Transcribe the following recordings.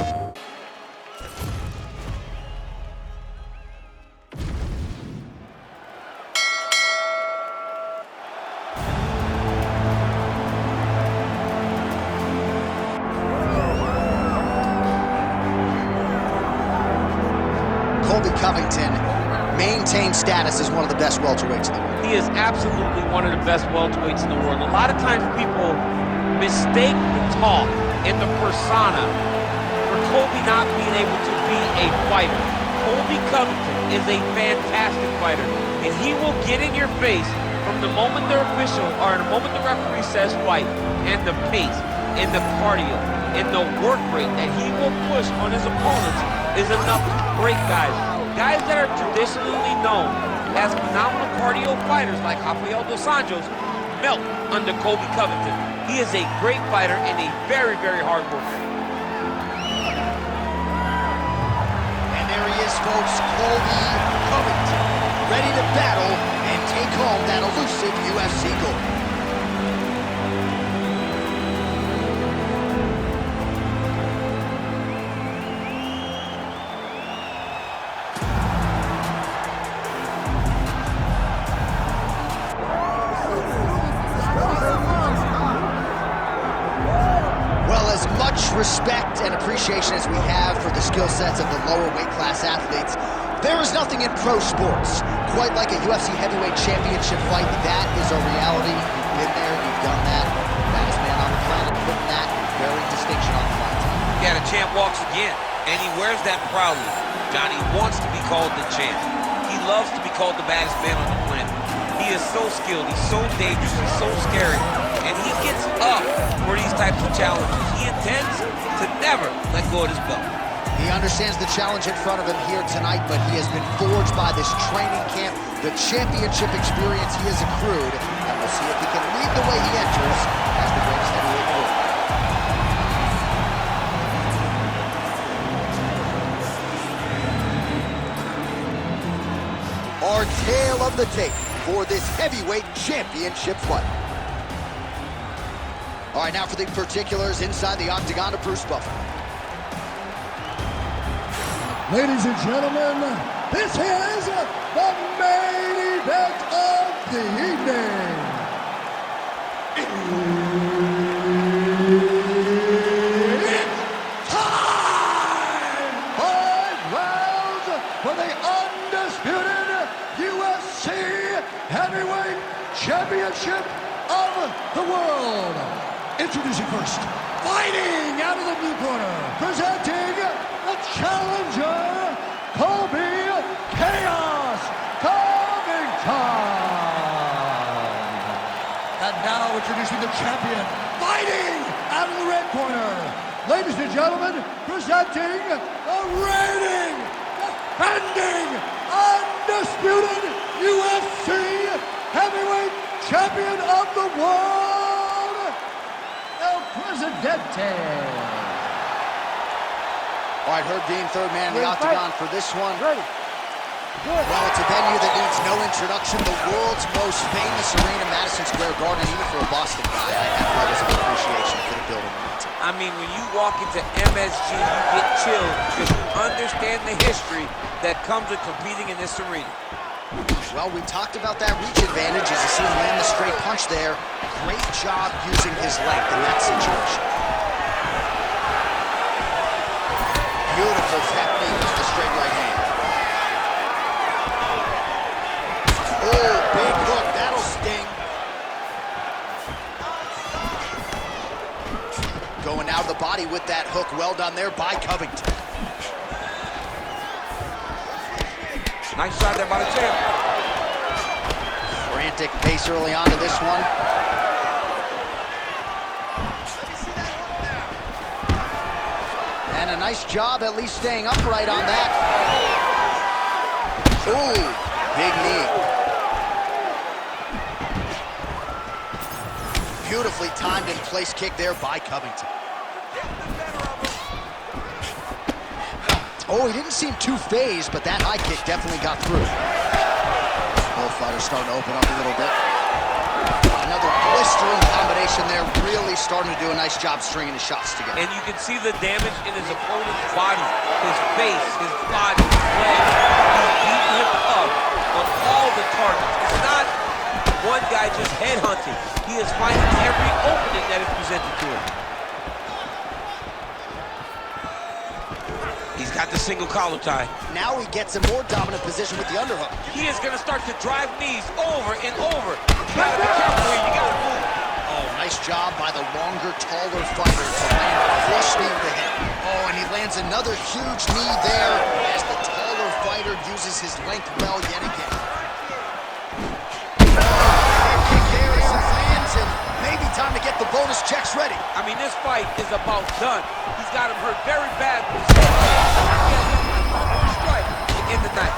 Colby Covington maintains status as one of the best welterweights in the world. He is absolutely one of the best welterweights in the world. A lot of times people mistake the talk and the persona for Colby not being able to be a fighter. Colby Covington is a fantastic fighter, and he will get in your face from the moment the referee says fight, and the pace, and the cardio, and the work rate that he will push on his opponents is enough to break guys. Guys that are traditionally known as phenomenal cardio fighters like Rafael dos Anjos melt under Colby Covington. He is a great fighter and a very, very hard worker. And there he is, folks, Colby Covington, ready to battle and take home that elusive UFC gold. Respect and appreciation as we have for the skill sets of the lower weight class athletes, there is nothing in pro sports quite like a UFC heavyweight championship fight. That is a reality. You've been there, you've done that. Baddest man on the planet putting that very distinction on the line. Yeah, the champ walks again, and he wears that proudly. Johnny wants to be called the champ. He loves to be called the baddest man on the planet. He is so skilled, he's so dangerous, he's so scary, and he gets up for these types of challenges. He intends to never let go of his belt. He understands the challenge in front of him here tonight, but he has been forged by this training camp, the championship experience he has accrued, and we'll see if he can lead the way he enters as the greatest heavyweight in the world. Our tale of the tape for this heavyweight championship fight. All right, now for the particulars inside the octagon of Bruce Buffer. Ladies and gentlemen, this is the main event of the evening. It's time! 5 rounds for the undisputed UFC Heavyweight Championship of the world. Introducing first, fighting out of the blue corner, presenting the challenger, Colby Chaos Covington. And now introducing the champion, fighting out of the red corner. Ladies and gentlemen, presenting the reigning, defending, undisputed UFC Heavyweight Champion of the world, El Presidente. All right, Herb Dean, third man in the octagon for this one. Ready. Good. Well, it's a venue that needs no introduction. The world's most famous arena, Madison Square Garden, even for a Boston guy, I have levels of appreciation for the building. I mean, when you walk into MSG, you get chilled because you understand the history that comes with competing in this arena. Well, we talked about that reach advantage as you see him land the straight punch there. Great job using his length in that situation. Beautiful technique with the straight right hand. Oh, big hook, that'll sting. Going out of the body with that hook, well done there by Covington. Nice shot there by the champ. Frantic pace early on to this one. And a nice job at least staying upright on that. Ooh, big knee. Beautifully timed and place kick there by Covington. Oh, he didn't seem too phased, but that high kick definitely got through. Both fighters starting to open up a little bit. Another blistering combination there, really starting to do a nice job stringing his shots together. And you can see the damage in his opponent's body, his face, his body, his legs. He's beating him up on all the targets. It's not one guy just headhunting. He is finding every opening that is presented to him. He's got the single collar tie. Now he gets a more dominant position with the underhook. He is going to start to drive knees over and over. You got to be careful here. You got to move. Oh, nice job by the longer, taller fighter to land a flush knee to the head. Oh, and he lands another huge knee there as the taller fighter uses his length well yet again. Kick there as he lands, and maybe time to get the bonus checks ready. I mean, this fight is about done. He's got him hurt very bad with his head. He has one strike to end the night.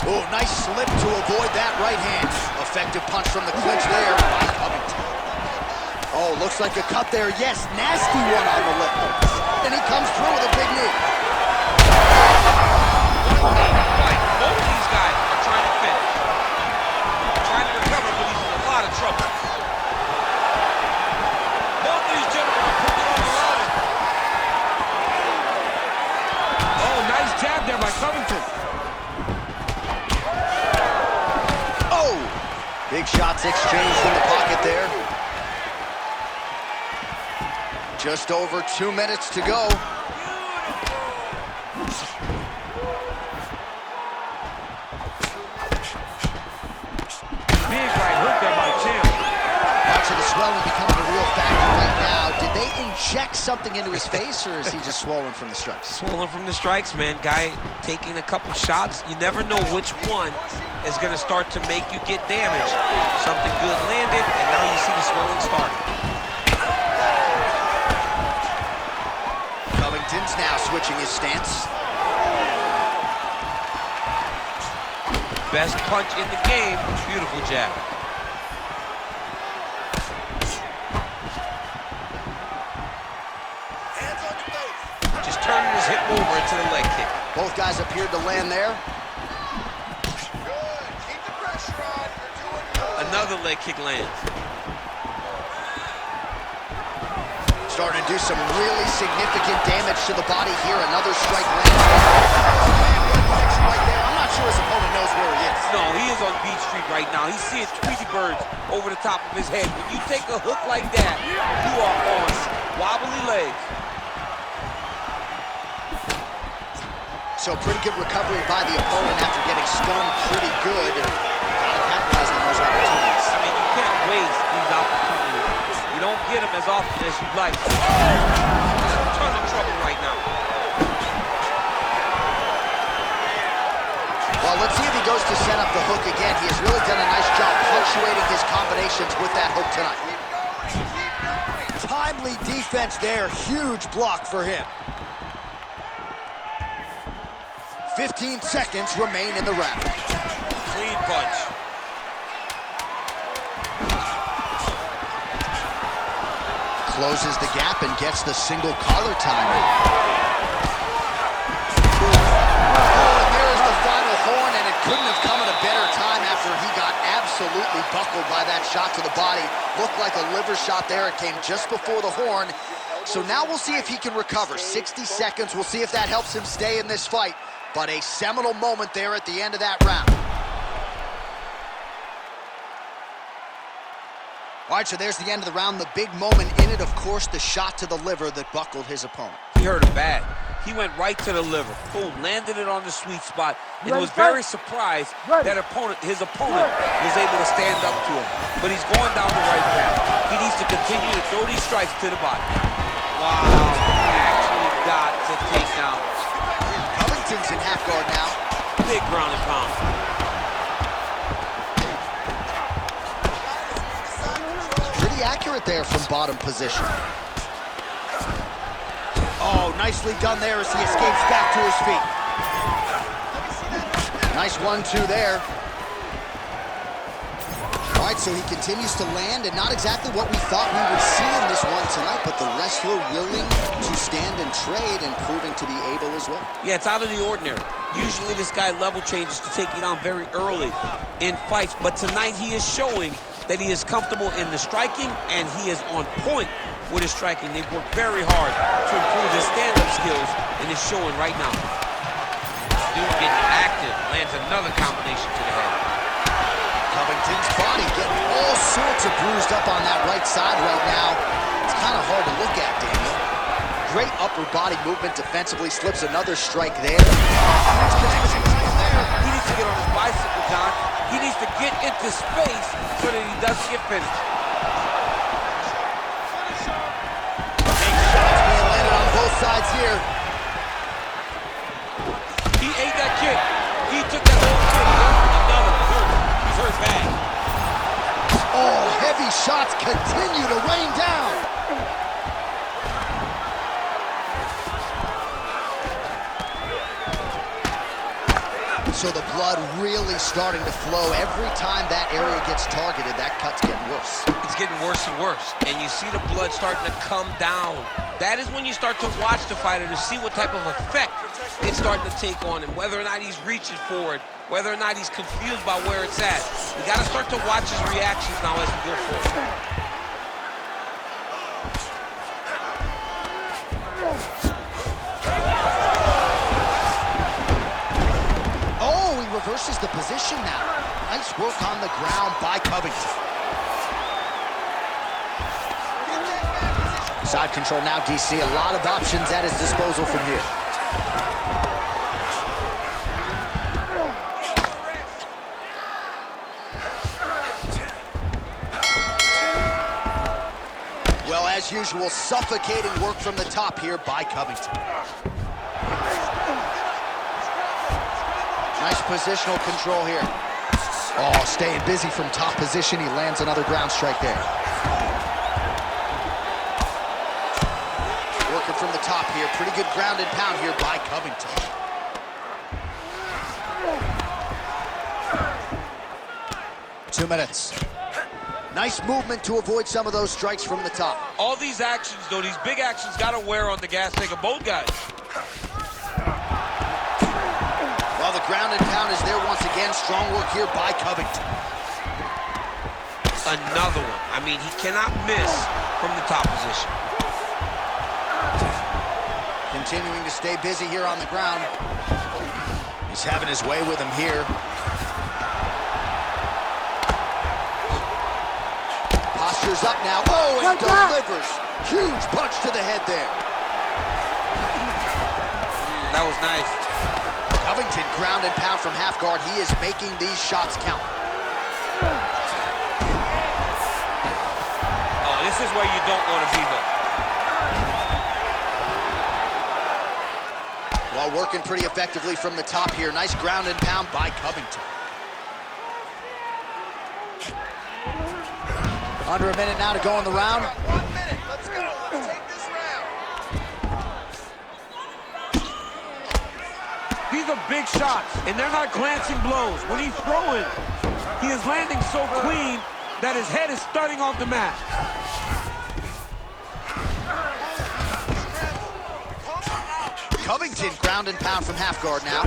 Oh, nice slip to avoid that right hand. Effective punch from the clinch there by Covington. Oh, looks like a cut there. Yes, nasty one on the lip. And he comes through with a big knee. Both of these guys are trying to finish. Trying to recover, but he's in a lot of trouble. Both of these gentlemen are putting it on the line. Oh, nice jab there by Covington. Big shots exchanged in the pocket there. Just over 2 minutes to go. Big right hook there by Champ. Watch the swelling becoming a real factor right now. Did they inject something into his face, or is he just swollen from the strikes? Swollen from the strikes, man. Guy taking a couple shots. You never know which one is going to start to make you get damaged. Something good landed, and now you see the swelling starting. Covington's now switching his stance. Best punch in the game. Beautiful jab. Hands on the face. Just turning his hip over into the leg kick. Both guys appeared to land there. Another leg kick lands. Starting to do some really significant damage to the body here. Another strike lands. Right there. I'm not sure his opponent knows where he is. No, he is on Beach Street right now. He's seeing Tweety birds over the top of his head. When you take a hook like that, you are on wobbly legs. So pretty good recovery by the opponent after getting stunned pretty good. Gotta capitalize on those opportunities. I mean, you can't waste these opportunities. You don't get them as often as you'd like. A ton of trouble right now. Well, let's see if he goes to set up the hook again. He has really done a nice job punctuating his combinations with that hook tonight. Timely defense there. Huge block for him. 15 seconds remain in the round. Clean punch. Closes the gap and gets the single collar tie. Oh, and there is the final horn, and it couldn't have come at a better time after he got absolutely buckled by that shot to the body. Looked like a liver shot there. It came just before the horn. So now we'll see if he can recover. 60 seconds. We'll see if that helps him stay in this fight. But a seminal moment there at the end of that round. All right, so there's the end of the round. The big moment in it, of course, the shot to the liver that buckled his opponent. He hurt him bad. He went right to the liver. Boom, landed it on the sweet spot. And was very surprised that his opponent was able to stand up to him. But he's going down the right path. He needs to continue to throw these strikes to the body. Wow, actually got to take down. Covington's in half guard now. Big ground and pound. Pretty accurate there from bottom position. Oh, nicely done there as he escapes back to his feet. Nice 1-2 there. All right, so he continues to land, and not exactly what we thought we would see in this one tonight, but the rest guys feel willing to stand and trade and proving to be able as well. Yeah, it's out of the ordinary. Usually this guy level changes to take you down very early in fights, but tonight he is showing that he is comfortable in the striking and he is on point with his striking. They've worked very hard to improve his stand-up skills and it's showing right now. Dude getting active, lands another combination to the head. Covington's body getting all sorts of bruised up on that right side right now. It's kind of hard to look at, Daniel. Great upper body movement defensively, slips another strike there. He needs to get on his bicycle, John. He needs to get into space so that he doesn't get finished. Big shots being landed on both sides here. He ate that kick. He took that whole kick. Another. He's hurt bad. Oh, heavy shots continue to rain down. So the blood really starting to flow. Every time that area gets targeted, that cut's getting worse. It's getting worse and worse. And you see the blood starting to come down. That is when you start to watch the fighter to see what type of effect it's starting to take on him, whether or not he's reaching for it, whether or not he's confused by where it's at. You got to start to watch his reactions now as we go forward. Reverses the position now. Nice work on the ground by Covington. Side control now, DC. A lot of options at his disposal from here. Well, as usual, suffocating work from the top here by Covington. Nice positional control here. Oh, staying busy from top position. He lands another ground strike there. Working from the top here. Pretty good ground and pound here by Covington. Two minutes. Nice movement to avoid some of those strikes from the top. All these actions, though, these big actions got to wear on the gas tank of both guys. Well, the ground and pound is there once again. Strong work here by Covington. Another one. I mean, he cannot miss from the top position. Continuing to stay busy here on the ground. He's having his way with him here. Posture's up now. Oh, and delivers. Huge punch to the head there. That was nice. Covington ground and pound from half guard. He is making these shots count. Oh, this is where you don't want to be, though. While working pretty effectively from the top here. Nice ground and pound by Covington. Under a minute now to go in the round. 1 minute. Let's go. Let's take this round. These are big shots, and they're not glancing blows. When he's throwing, he is landing so clean that his head is starting off the mat. Covington ground and pound from half guard now.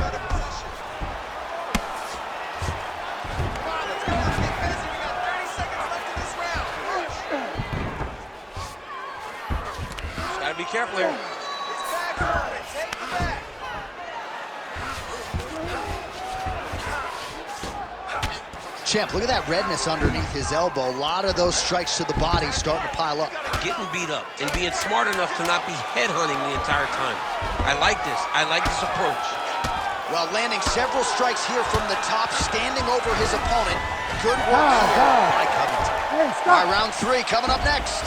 Gotta be careful here. Champ, look at that redness underneath his elbow. A lot of those strikes to the body starting to pile up. Getting beat up and being smart enough to not be headhunting the entire time. I like this. I like this approach. Well, landing several strikes here from the top, standing over his opponent. Good work here by Covington. All right, round three coming up next.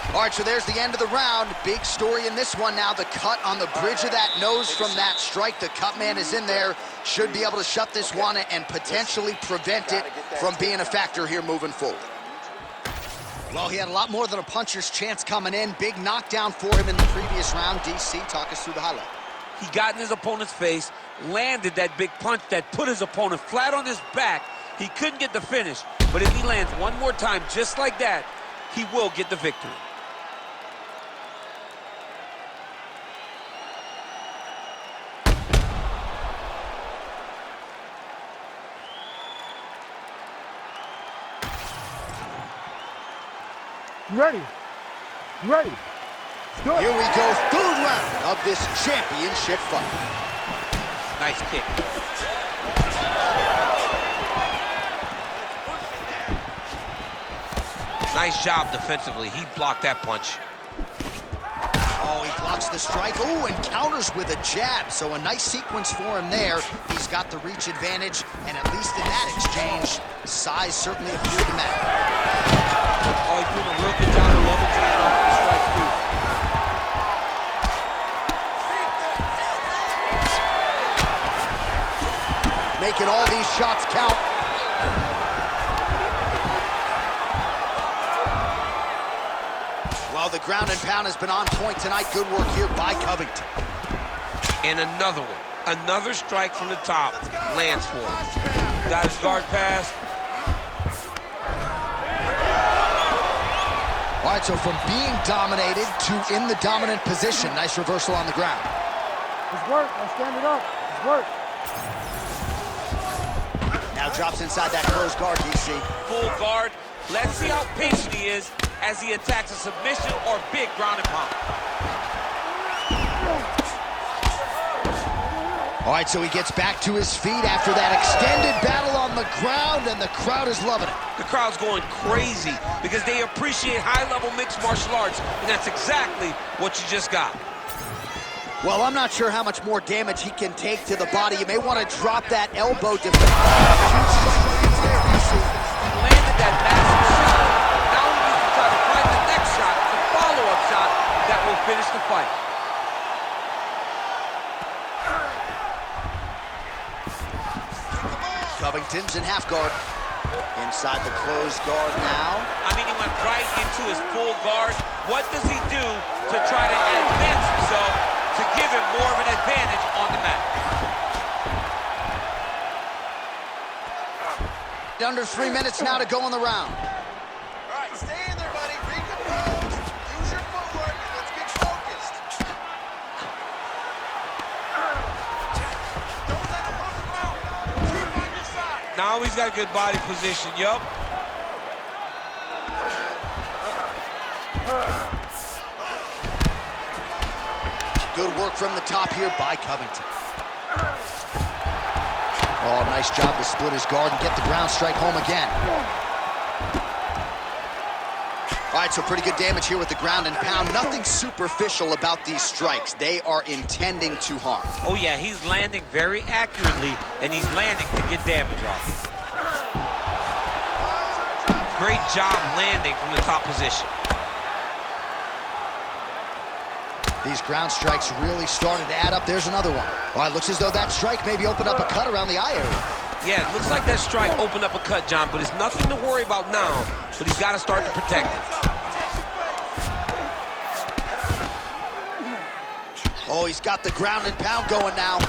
All right, so there's the end of the round. Big story in this one now. The cut on the bridge of that nose from that strike. The cut man is in there. Should be able to shut this one and potentially prevent it from being a factor here moving forward. Well, he had a lot more than a puncher's chance coming in. Big knockdown for him in the previous round. DC, talk us through the highlight. He got in his opponent's face, landed that big punch that put his opponent flat on his back. He couldn't get the finish, but if he lands one more time just like that, he will get the victory. You ready? You ready? Good. Here we go, third round of this championship fight. Nice kick. Nice job defensively. He blocked that punch. Oh, he blocks the strike. Oh, and counters with a jab. So a nice sequence for him there. He's got the reach advantage, and at least in that exchange, size certainly appeared to matter. Oh, he's doing a real good job of levitating off the strike, too. Making all these shots count. Well, the ground and pound has been on point tonight. Good work here by Covington. And another one. Another strike from the top. Lands for him. Got his guard pass. All right, so from being dominated to in the dominant position. Nice reversal on the ground. It's work. I'll stand it up. It's work. Now drops inside that closed guard, DC. Full guard. Let's see how patient he is as he attacks a submission or big ground and pound. All right, so he gets back to his feet after that extended battle on the ground, and the crowd is loving it. The crowd's going crazy because they appreciate high-level mixed martial arts, and that's exactly what you just got. Well, I'm not sure how much more damage he can take to the body. You may want to drop that elbow defense. Landed that massive shot. Now he needs to try to find the next shot, the follow-up shot that will finish the fight. Covington's in half guard. Inside the closed guard now. I mean, he went right into his full guard. What does he do to try to advance himself to give him more of an advantage on the mat? Under 3 minutes now to go in the round. All right, stay in there, buddy. Recompose. Use your footwork, and let's get focused. Don't let him hook him out. Keep on your side. Now he's got good body position, yup. Good work from the top here by Covington. Oh, nice job to split his guard and get the ground strike home again. All right, so pretty good damage here with the ground and pound. Nothing superficial about these strikes. They are intending to harm. Oh yeah, he's landing very accurately, and he's landing to get damage off. Great job landing from the top position. These ground strikes really started to add up. There's another one. All right, looks as though that strike maybe opened up a cut around the eye area. Yeah, it looks like that strike opened up a cut, John, but it's nothing to worry about now, but he's got to start to protect it. Oh, he's got the ground and pound going now.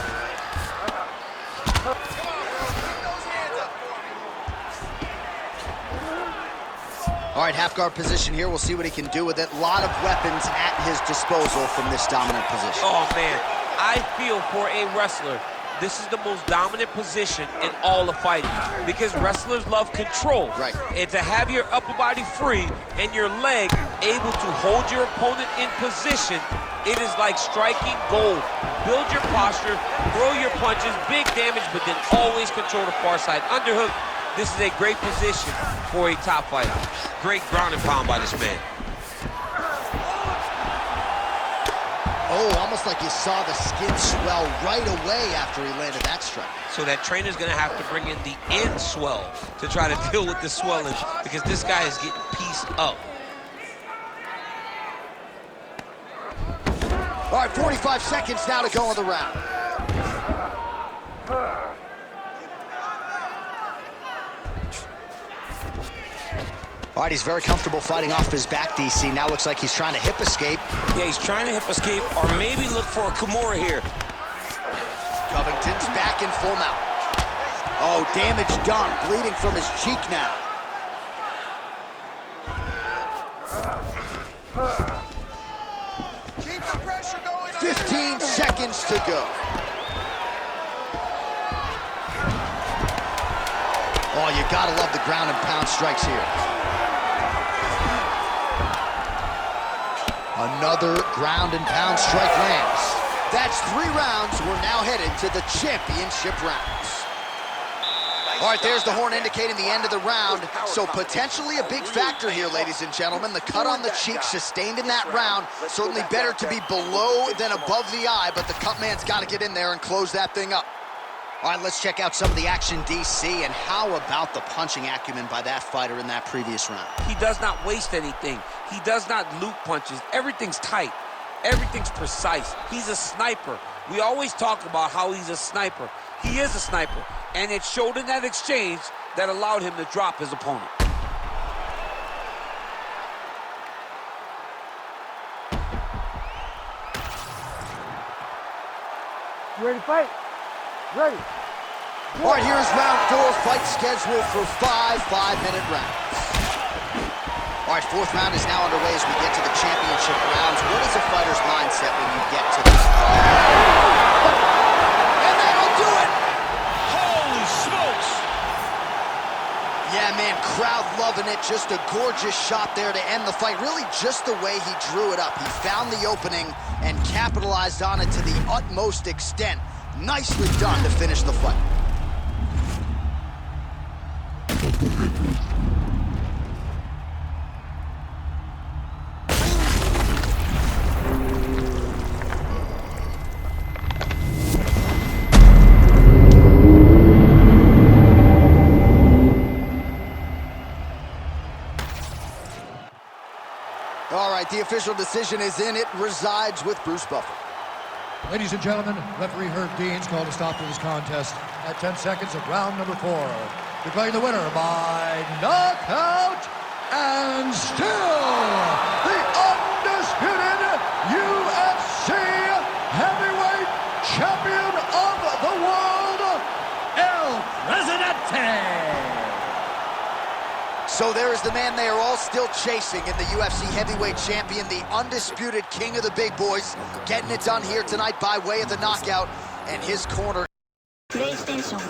All right, half guard position here. We'll see what he can do with it. A lot of weapons at his disposal from this dominant position. Oh, man, I feel for a wrestler, this is the most dominant position in all of fighting because wrestlers love control. Right. And to have your upper body free and your leg able to hold your opponent in position, it is like striking gold. Build your posture, throw your punches, big damage, but then always control the far side. Underhook, this is a great position for a top fighter. Great ground and pound by this man. Oh, almost like you saw the skin swell right away after he landed that strike. So that trainer's gonna have to bring in the end swell to try to deal with the swelling because this guy is getting pieced up. All right, 45 seconds now to go in the round. All right, he's very comfortable fighting off his back, DC. Now looks like he's trying to hip escape. Yeah, he's trying to hip escape or maybe look for a Kimura here. Covington's back in full mount. Oh, damage done. Bleeding from his cheek now. Keep the pressure going. 15 seconds to go. Oh, you gotta love the ground and pound strikes here. Another ground and pound strike lands. That's 3 rounds. We're now headed to the championship rounds. All right, there's the horn indicating the end of the round. So potentially a big factor here, ladies and gentlemen. The cut on the cheek sustained in that round. Certainly better to be below than above the eye, but the cut man's got to get in there and close that thing up. All right, let's check out some of the action, DC, and how about the punching acumen by that fighter in that previous round? He does not waste anything. He does not loop punches. Everything's tight. Everything's precise. He's a sniper. We always talk about how he's a sniper. He is a sniper, and it showed in that exchange that allowed him to drop his opponent. You ready to fight? Ready. All right, here's round 4, fight scheduled for 5 5-minute rounds. All right, 4th round is now underway as we get to the championship rounds. What is a fighter's mindset when you get to this point? And that'll do it! Holy smokes! Yeah, man, crowd loving it. Just a gorgeous shot there to end the fight. Really just the way he drew it up. He found the opening and capitalized on it to the utmost extent. Nicely done to finish the fight. All right, the official decision is in. It resides with Bruce Buffer. Ladies and gentlemen, referee Herb Dean's called a stop to this contest at 10 seconds of round number 4. Declaring the winner by knockout and still the undisputed UFC heavyweight champion of the world, El Presidente. So there is the man they are all still chasing in the UFC heavyweight champion, the undisputed king of the big boys, getting it done here tonight by way of the knockout, and his corner. PlayStation